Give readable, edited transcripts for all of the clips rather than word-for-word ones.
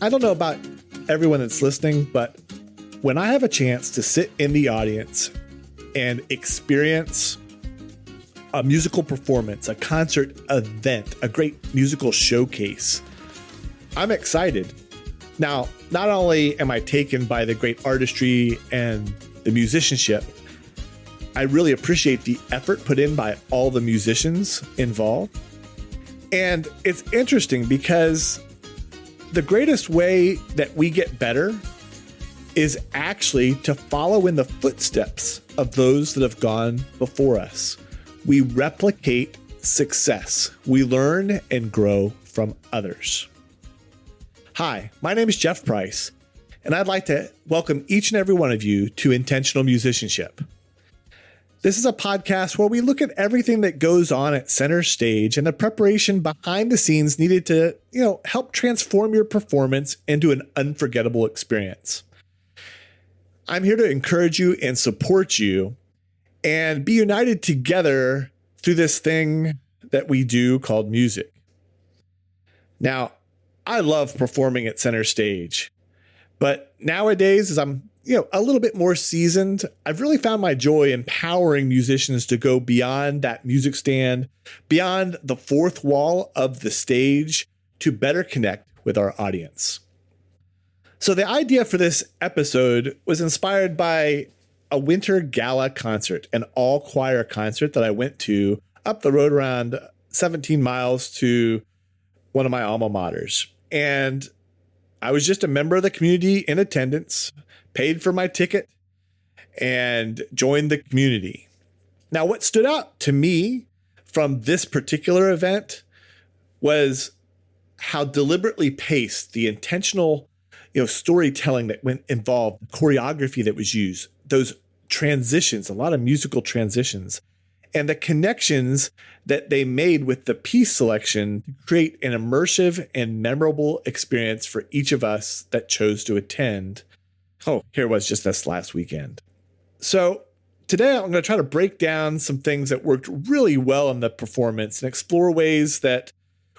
I don't know about everyone that's listening, but when I have a chance to sit in the audience and experience a musical performance, a concert event, a great musical showcase, I'm excited. Now, not only am I taken by the great artistry and the musicianship, I really appreciate the effort put in by all the musicians involved. And it's interesting because the greatest way that we get better is actually to follow in the footsteps of those that have gone before us. We replicate success. We learn and grow from others. Hi, my name is Jeff Price, and I'd like to welcome each and every one of you to Intentional Musicianship. This is a podcast where we look at everything that goes on at center stage and the preparation behind the scenes needed to, help transform your performance into an unforgettable experience. I'm here to encourage you and support you and be united together through this thing that we do called music. Now, I love performing at center stage, but nowadays, as I'm a little bit more seasoned, I've really found my joy empowering musicians to go beyond that music stand, beyond the fourth wall of the stage to better connect with our audience. So the idea for this episode was inspired by a Winter Gala concert, an all choir concert that I went to up the road around 17 miles to one of my alma maters. And I was just a member of the community in attendance, paid for my ticket, and joined the community. Now, what stood out to me from this particular event was how deliberately paced the intentional, storytelling that went involved, the choreography that was used, those transitions, a lot of musical transitions, and the connections that they made with the piece selection to create an immersive and memorable experience for each of us that chose to attend. Oh, here was just this last weekend. So today I'm going to try to break down some things that worked really well in the performance and explore ways that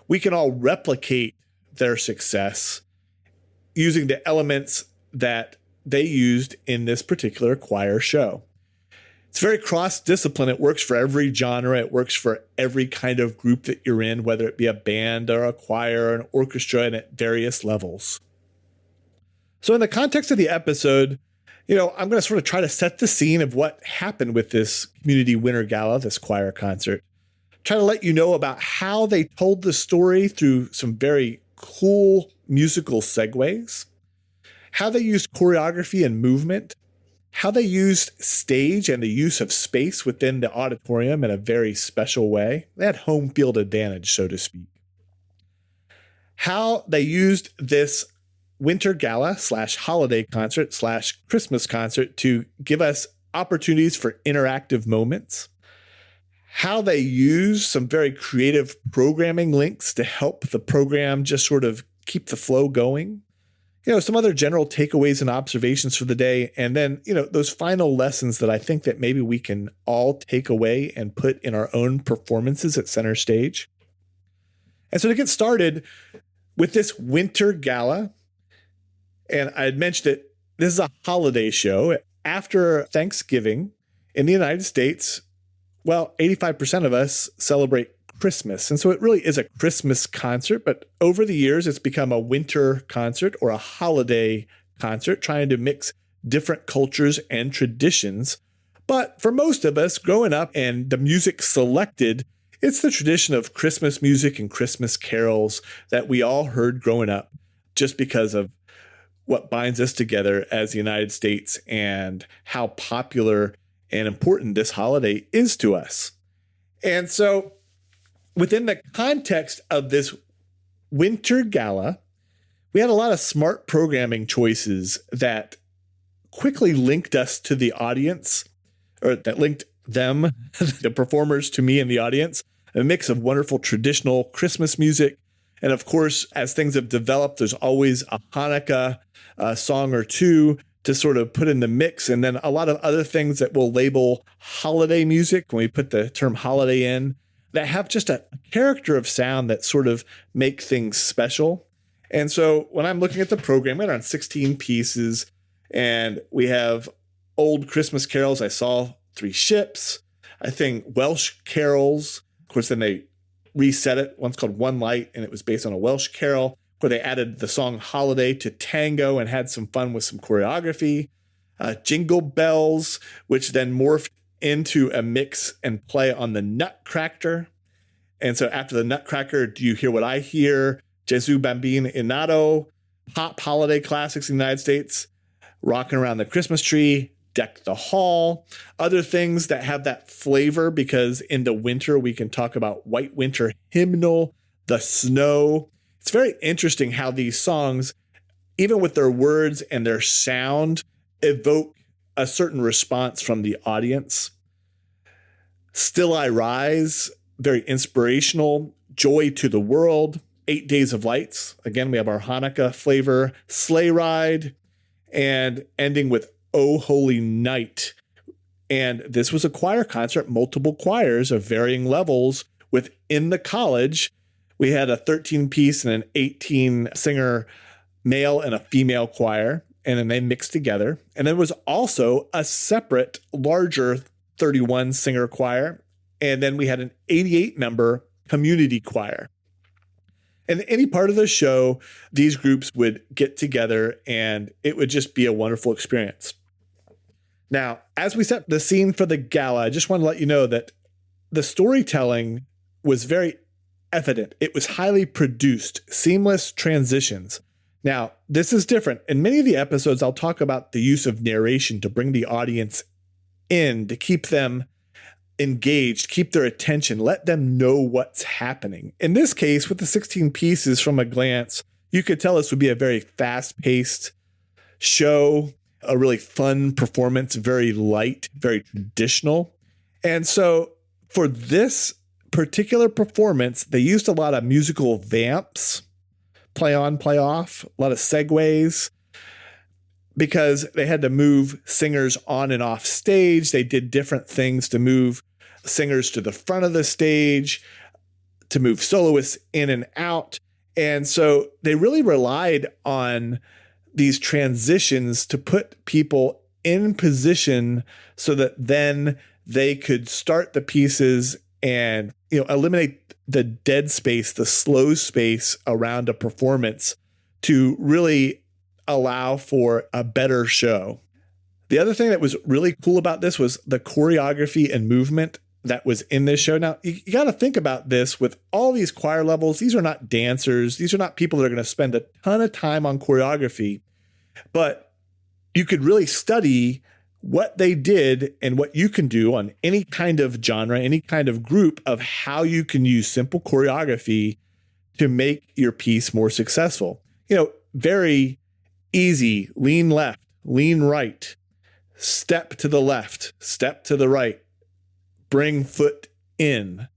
we can all replicate their success using the elements that they used in this particular choir show. It's very cross-discipline. It works for every genre. It works for every kind of group that you're in, whether it be a band or a choir or an orchestra, and at various levels. So in the context of the episode, I'm going to sort of try to set the scene of what happened with this community Winter Gala, this choir concert. Try to let you know about how they told the story through some very cool musical segues, how they used choreography and movement, how they used stage and the use of space within the auditorium in a very special way. They had home field advantage, so to speak. How they used this Winter Gala / holiday concert / Christmas concert to give us opportunities for interactive moments. How they use some very creative programming links to help the program just sort of keep the flow going. Some other general takeaways and observations for the day. And then, those final lessons that I think that maybe we can all take away and put in our own performances at center stage. And so to get started with this Winter Gala, and I had mentioned it, this is a holiday show. After Thanksgiving in the United States, 85% of us celebrate Christmas. And so it really is a Christmas concert, but over the years, it's become a winter concert or a holiday concert, trying to mix different cultures and traditions. But for most of us growing up and the music selected, it's the tradition of Christmas music and Christmas carols that we all heard growing up just because of what binds us together as the United States and how popular and important this holiday is to us. And so within the context of this Winter Gala, we had a lot of smart programming choices that quickly linked us to the audience, or that linked them, the performers, to me and the audience. A mix of wonderful traditional Christmas music. And of course, as things have developed, there's always a Hanukkah song or two to sort of put in the mix. And then a lot of other things that we'll label holiday music when we put the term holiday in, that have just a character of sound that sort of make things special. And so when I'm looking at the program, we're on 16 pieces, and we have old Christmas carols. I saw Three Ships. I think Welsh carols. Of course, then they reset it. One's called One Light, and it was based on a Welsh carol, where they added the song Holiday to tango and had some fun with some choreography. Jingle Bells, which then morphed into a mix and play on the Nutcracker. And so after the Nutcracker, Do You Hear What I Hear? Gesù Bambino è Nato, pop holiday classics in the United States, Rocking Around the Christmas Tree, Deck the Hall, other things that have that flavor, because in the winter we can talk about White Winter Hymnal, The Snow. It's very interesting how these songs, even with their words and their sound, evoke a certain response from the audience. Still I Rise, very inspirational. Joy to the World, 8 Days of Lights. Again, we have our Hanukkah flavor. Sleigh Ride, and ending with Oh Holy Night. And this was a choir concert, multiple choirs of varying levels within the college. We had a 13-piece and an 18-singer male and a female choir, and then they mixed together. And there was also a separate, larger 31-singer choir. And then we had an 88-member community choir. And any part of the show, these groups would get together, and it would just be a wonderful experience. Now, as we set the scene for the gala, I just want to let you know that the storytelling was very evident. It was highly produced, seamless transitions. Now, this is different. In many of the episodes, I'll talk about the use of narration to bring the audience in, to keep them engaged, keep their attention, let them know what's happening. In this case, with the 16 pieces from a glance, you could tell this would be a very fast-paced show, a really fun performance, very light, very traditional. And so for this particular performance, they used a lot of musical vamps, play on, play off, a lot of segues, because they had to move singers on and off stage. They did different things to move singers to the front of the stage, to move soloists in and out. And so they really relied on these transitions to put people in position so that then they could start the pieces and, eliminate the dead space, the slow space around a performance to really allow for a better show. The other thing that was really cool about this was the choreography and movement that was in this show. Now, you got to think about this with all these choir levels. These are not dancers. These are not people that are going to spend a ton of time on choreography, but you could really study what they did and what you can do on any kind of genre, any kind of group, of how you can use simple choreography to make your piece more successful. Very easy: lean left, lean right, step to the left, step to the right, bring foot in,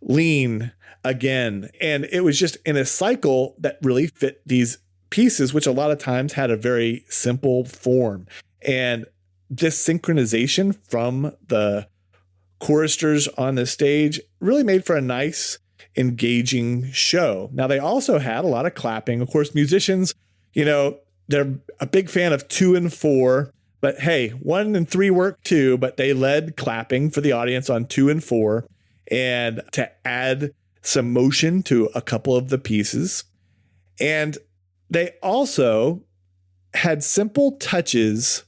lean again. And it was just in a cycle that really fit these pieces, which a lot of times had a very simple form. And this synchronization from the choristers on the stage really made for a nice, engaging show. Now, they also had a lot of clapping. Of course, musicians, they're a big fan of 2 and 4, but hey, 1 and 3 work too, but they led clapping for the audience on 2 and 4, and to add some motion to a couple of the pieces. And they also had simple touches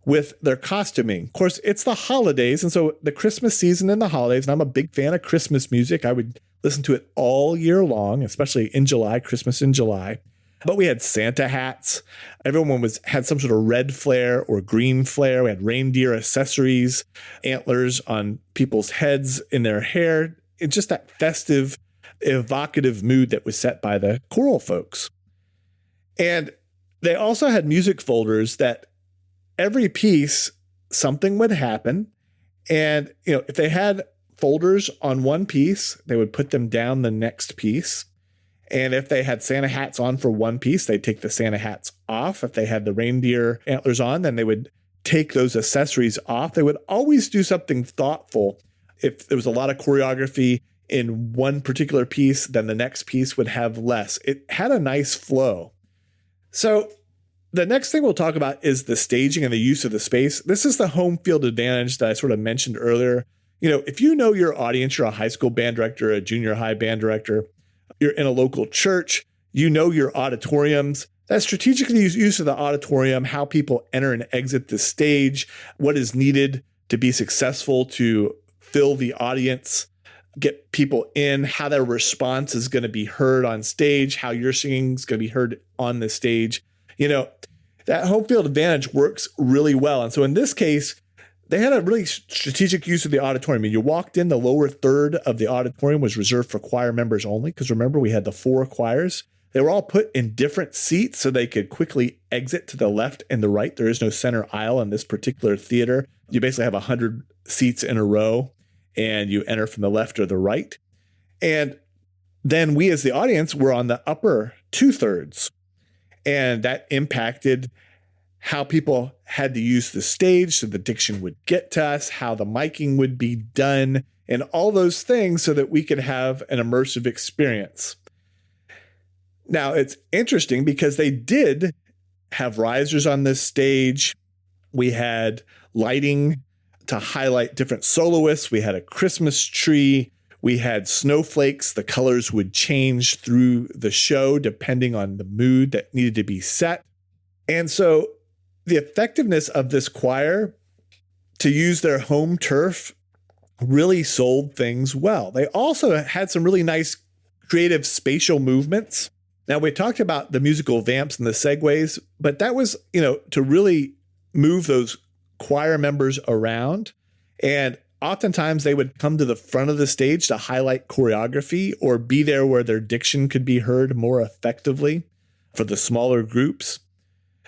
with their costuming. Of course, it's the holidays, and so the Christmas season and the holidays, and I'm a big fan of Christmas music. I would listen to it all year long, especially in July, Christmas in July. But we had Santa hats. Everyone had some sort of red flare or green flare. We had reindeer accessories, antlers on people's heads, in their hair. It's just that festive, evocative mood that was set by the choral folks. And they also had music folders that every piece, something would happen. And, if they had folders on one piece, they would put them down the next piece. And if they had Santa hats on for one piece, they'd take the Santa hats off. If they had the reindeer antlers on, then they would take those accessories off. They would always do something thoughtful. If there was a lot of choreography in one particular piece, then the next piece would have less. It had a nice flow. So the next thing we'll talk about is the staging and the use of the space. This is the home field advantage that I sort of mentioned earlier. If you know your audience, you're a high school band director, a junior high band director, you're in a local church, you know your auditoriums, that strategic use of the auditorium, how people enter and exit the stage, what is needed to be successful to fill the audience, get people in, how their response is going to be heard on stage, how your singing is going to be heard on the stage. That home field advantage works really well. And so in this case, they had a really strategic use of the auditorium. You walked in, the lower third of the auditorium was reserved for choir members only, because remember, we had the 4 choirs. They were all put in different seats so they could quickly exit to the left and the right. There is no center aisle in this particular theater. You basically have 100 seats in a row, and you enter from the left or the right. And then we as the audience were on the upper 2/3. And that impacted how people had to use the stage so the diction would get to us, how the miking would be done, and all those things so that we could have an immersive experience. Now, it's interesting because they did have risers on this stage. We had lighting to highlight different soloists. We had a Christmas tree. We had snowflakes. The colors would change through the show depending on the mood that needed to be set. And so the effectiveness of this choir to use their home turf really sold things well. They also had some really nice creative spatial movements. Now, we talked about the musical vamps and the segues, but that was, to really move those choir members around. And oftentimes they would come to the front of the stage to highlight choreography or be there where their diction could be heard more effectively for the smaller groups.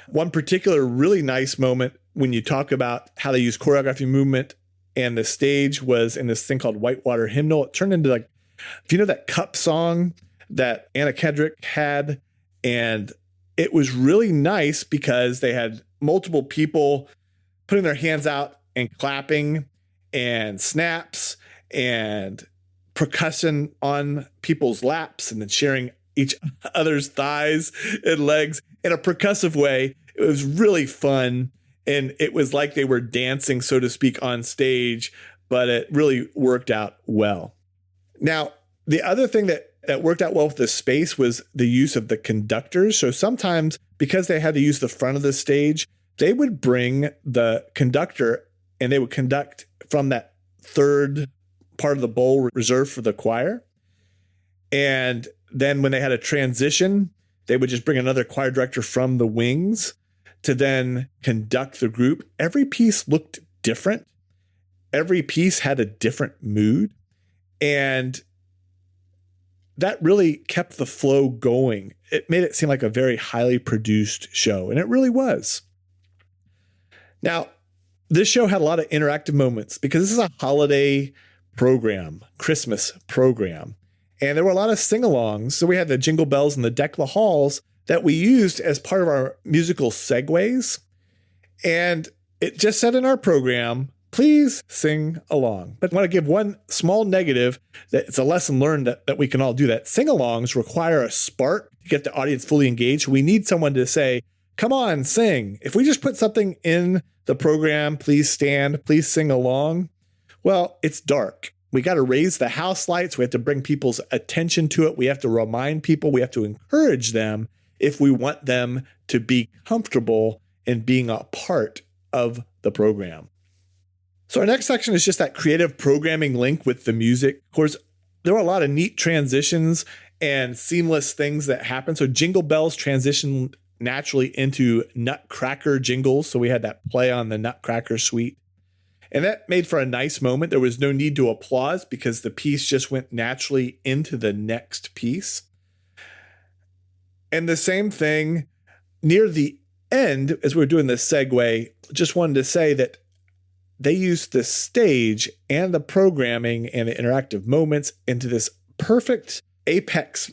One particular really nice moment when you talk about how they use choreography movement and the stage was in this thing called Whitewater Hymnal. It turned into if you know that cup song that Anna Kendrick had, and it was really nice because they had multiple people putting their hands out and clapping and snaps and percussion on people's laps and then sharing each other's thighs and legs in a percussive way. It was really fun. And it was like they were dancing, so to speak, on stage, but it really worked out well. Now, the other thing that worked out well with the space was the use of the conductors. So sometimes, because they had to use the front of the stage, they would bring the conductor and they would conduct from that third part of the bowl reserved for the choir. And then when they had a transition, they would just bring another choir director from the wings to then conduct the group. Every piece looked different. Every piece had a different mood. And that really kept the flow going. It made it seem like a very highly produced show, and it really was. Now, this show had a lot of interactive moments because this is a holiday program, Christmas program. And there were a lot of sing-alongs. So we had the Jingle Bells and the Deck the Halls that we used as part of our musical segues. And it just said in our program, please sing along. But I want to give one small negative that it's a lesson learned that we can all do that. Sing-alongs require a spark to get the audience fully engaged. We need someone to say, come on, sing. If we just put something in the program, please stand, please sing along, well, it's dark. We got to raise the house lights. We have to bring people's attention to it. We have to remind people. We have to encourage them if we want them to be comfortable in being a part of the program. So our next section is just that creative programming link with the music. Of course, there were a lot of neat transitions and seamless things that happened. So Jingle Bells transitioned naturally into Nutcracker jingles. So we had that play on the Nutcracker suite. And that made for a nice moment. There was no need to applause because the piece just went naturally into the next piece. And the same thing near the end, as we were doing this segue, just wanted to say that they used the stage and the programming and the interactive moments into this perfect apex,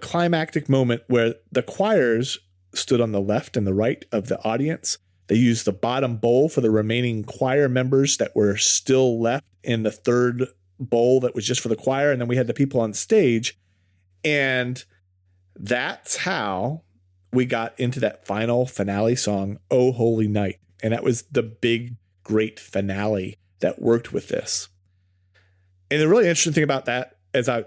climactic moment where the choirs stood on the left and the right of the audience. They used the bottom bowl for the remaining choir members that were still left in the third bowl that was just for the choir, and then we had the people on stage. And that's how we got into that final finale song, "Oh Holy Night." And that was the big, great finale that worked with this. And the really interesting thing about that, as I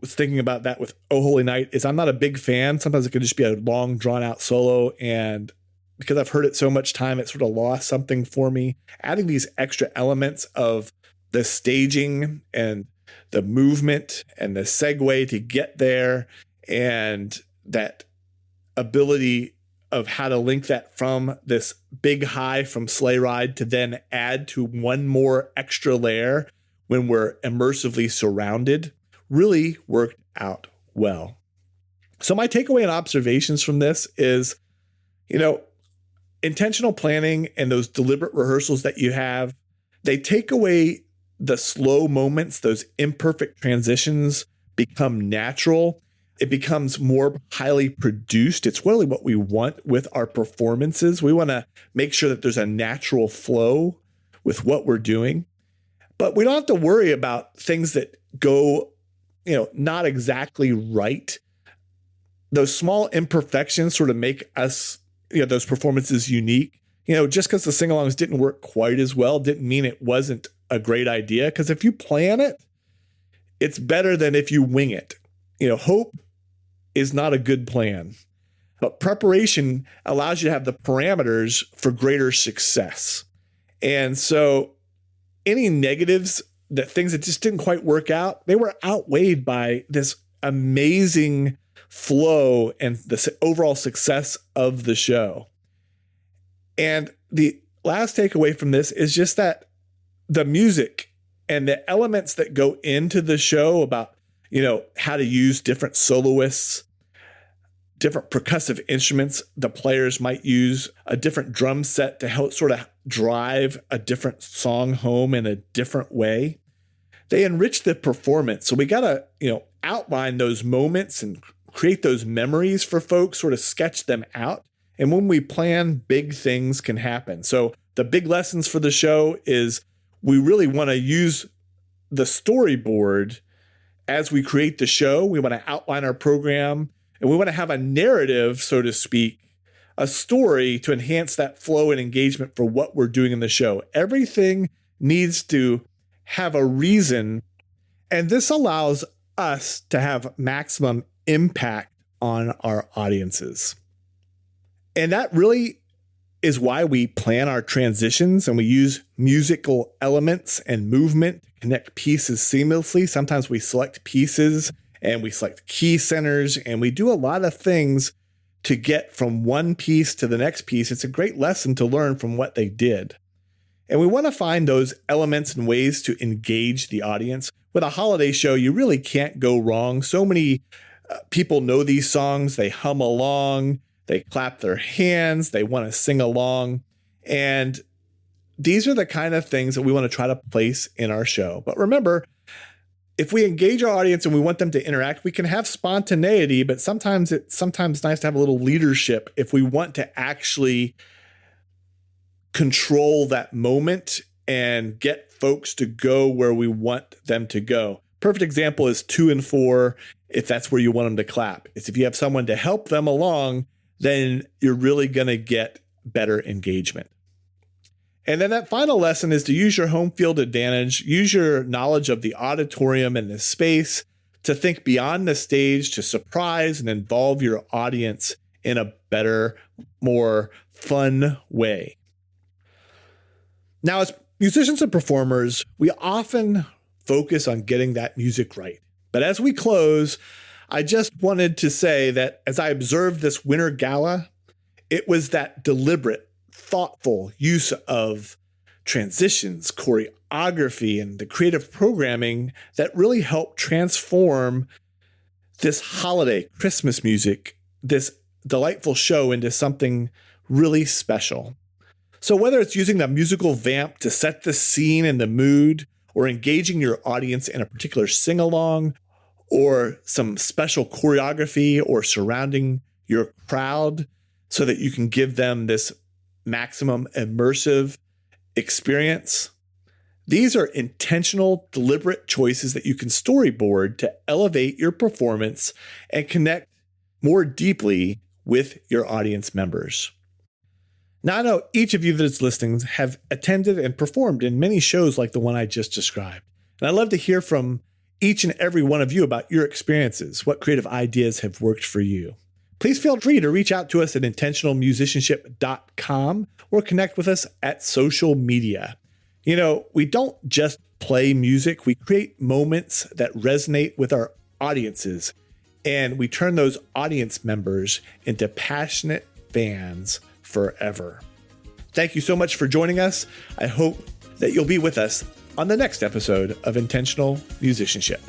was thinking about that with "Oh Holy Night," is I'm not a big fan. Sometimes it could just be a long, drawn out solo. And because I've heard it so much time, it sort of lost something for me. Adding these extra elements of the staging and the movement and the segue to get there, and that ability of how to link that from this big high from Sleigh Ride to then add to one more extra layer when we're immersively surrounded really worked out well. So my takeaway and observations from this is, intentional planning and those deliberate rehearsals that you have, they take away the slow moments. Those imperfect transitions become natural. It becomes more highly produced. It's really what we want with our performances. We want to make sure that there's a natural flow with what we're doing, but we don't have to worry about things that go, not exactly right. Those small imperfections sort of make us, those performances unique. Just because the sing-alongs didn't work quite as well didn't mean it wasn't a great idea. Because if you plan it, it's better than if you wing it. Hope is not a good plan, but preparation allows you to have the parameters for greater success. And so any negatives, that things that just didn't quite work out, they were outweighed by this amazing flow and the overall success of the show. And the last takeaway from this is just that the music and the elements that go into the show about, how to use different soloists, different percussive instruments the players might use, a different drum set to help sort of drive a different song home in a different way. They enrich the performance. So we got to, outline those moments and create those memories for folks, sort of sketch them out. And when we plan, big things can happen. So the big lessons for the show is we really want to use the storyboard as we create the show. We want to outline our program, and we want to have a narrative, so to speak, a story to enhance that flow and engagement for what we're doing in the show. Everything needs to have a reason, and this allows us to have maximum impact on our audiences. And that really is why we plan our transitions and we use musical elements and movement to connect pieces seamlessly. Sometimes we select pieces and we select key centers, and we do a lot of things to get from one piece to the next piece. It's a great lesson to learn from what they did. And we want to find those elements and ways to engage the audience. With a holiday show, you really can't go wrong. So many people know these songs. They hum along, they clap their hands, they want to sing along. And these are the kind of things that we want to try to place in our show. But remember, if we engage our audience and we want them to interact, we can have spontaneity, but sometimes it's nice to have a little leadership if we want to actually control that moment and get folks to go where we want them to go. Perfect example is 2 and 4. If that's where you want them to clap, it's if you have someone to help them along, then you're really going to get better engagement. And then that final lesson is to use your home field advantage, use your knowledge of the auditorium and the space to think beyond the stage, to surprise and involve your audience in a better, more fun way. Now, as musicians and performers, we often focus on getting that music right. But as we close, I just wanted to say that as I observed this Winter Gala, it was that deliberate, thoughtful use of transitions, choreography, and the creative programming that really helped transform this holiday Christmas music, this delightful show, into something really special. So whether it's using the musical vamp to set the scene and the mood, or engaging your audience in a particular sing-along, or some special choreography, or surrounding your crowd so that you can give them this maximum immersive experience, These are intentional, deliberate choices that you can storyboard to elevate your performance and connect more deeply with your audience members. Now, I know each of you that is listening have attended and performed in many shows like the one I just described. And I'd love to hear from each and every one of you about your experiences. What creative ideas have worked for you? Please feel free to reach out to us at intentionalmusicianship.com or connect with us at social media. We don't just play music. We create moments that resonate with our audiences, and we turn those audience members into passionate fans forever. Thank you so much for joining us. I hope that you'll be with us on the next episode of Intentional Musicianship.